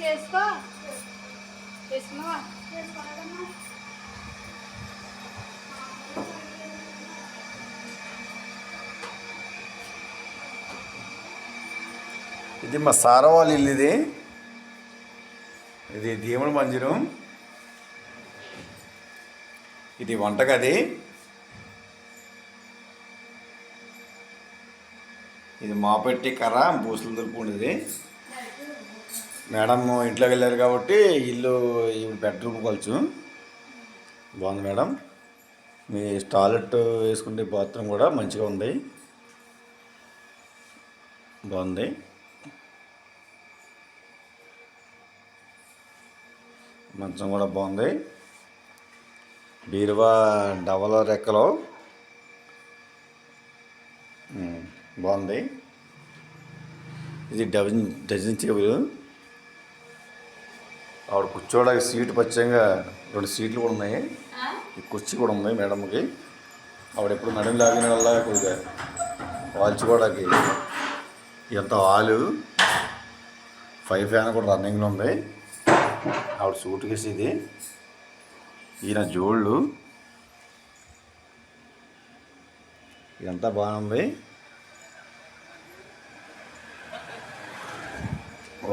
వేసుకో వేసుకున్నావా? ఇది మా సారా వాళ్ళ ఇల్లు. ఇది దేవుడి మందిరం, ఇది వంటగది, ఇది మాపెట్టి కర్ర బూసులు దులుపుకుండేది. మేడం ఇంట్లోకి వెళ్ళారు కాబట్టి ఇల్లు బెడ్రూమ్ కొలుచు బాగుంది. మేడం మీ టాయిలెట్ వేసుకుంటే బాత్రూమ్ కూడా మంచిగా ఉంది, బాగుంది. మంచం కూడా బాగుంది. బీరువా డబల్ రెక్కలో బాగుంది. ఇది డజన్ టేబుల్. ఆవిడ కూర్చోడానికి సీటు పచ్చంగా 2 సీట్లు కూడా ఉన్నాయి. ఈ కుర్చీ కూడా ఉంది మేడంకి. ఆవిడ ఎప్పుడు నడుము లాగిన వల్ల కొద్దిగా వాల్చుకోవడానికి ఎంత హాలు 5 ఫ్యాన్ కూడా రన్నింగ్లో ఉంది. ఆవిడ సూట్ కేసు ఇది. ఈయన జోళ్ళు. ఇదంతా బాగుంది.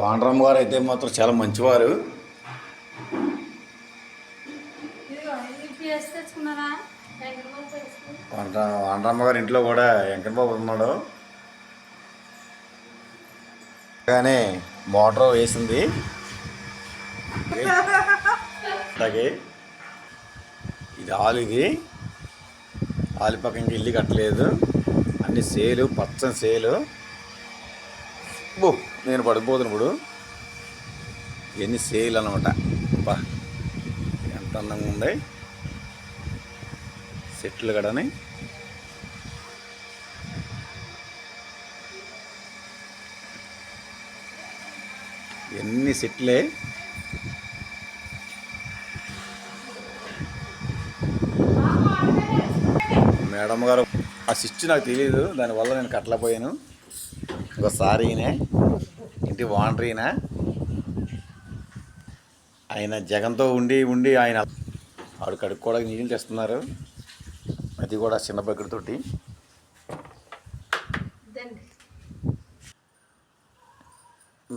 వాండ్రమ్మ గారు అయితే మాత్రం చాలా మంచివారు. వాండ్రమ్మ గారు ఇంట్లో కూడా వెంకటబాబు ఉన్నాడు. కానీ మోటార్ వేసింది. అలాగే ఇది హాల్. ఇది హాల్ పక్క ఇంకా ఇల్లు కట్టలేదు. అన్ని సేలు, పచ్చని సేలు. నేను పడిపోతున్నా ఇప్పుడు. ఇవన్నీ సేల్ అనమాట. బా ఎంత అందంగా ఉంది సెట్లు కడని. ఎన్ని సెట్లే. మేడం గారు ఆ స్విచ్ నాకు తెలియదు, దానివల్ల నేను కట్టలేకపోయాను. ఇంకోసారి ఇంటి వాండరీన ఆయన జగన్తో ఉండి ఆయన ఆవిడ కడుక్కోవడానికి నీళ్ళు తెస్తున్నారు. అది కూడా చిన్న బకెట్ తోటి.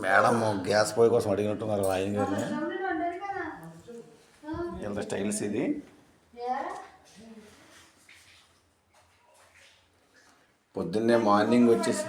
మేడం గ్యాస్ పొయ్యి కోసం అడిగినట్టున్నారు ఆయన గారిని. ఎంత స్టైల్స్ ఇది. పొద్దున్నే మార్నింగ్ వచ్చేసి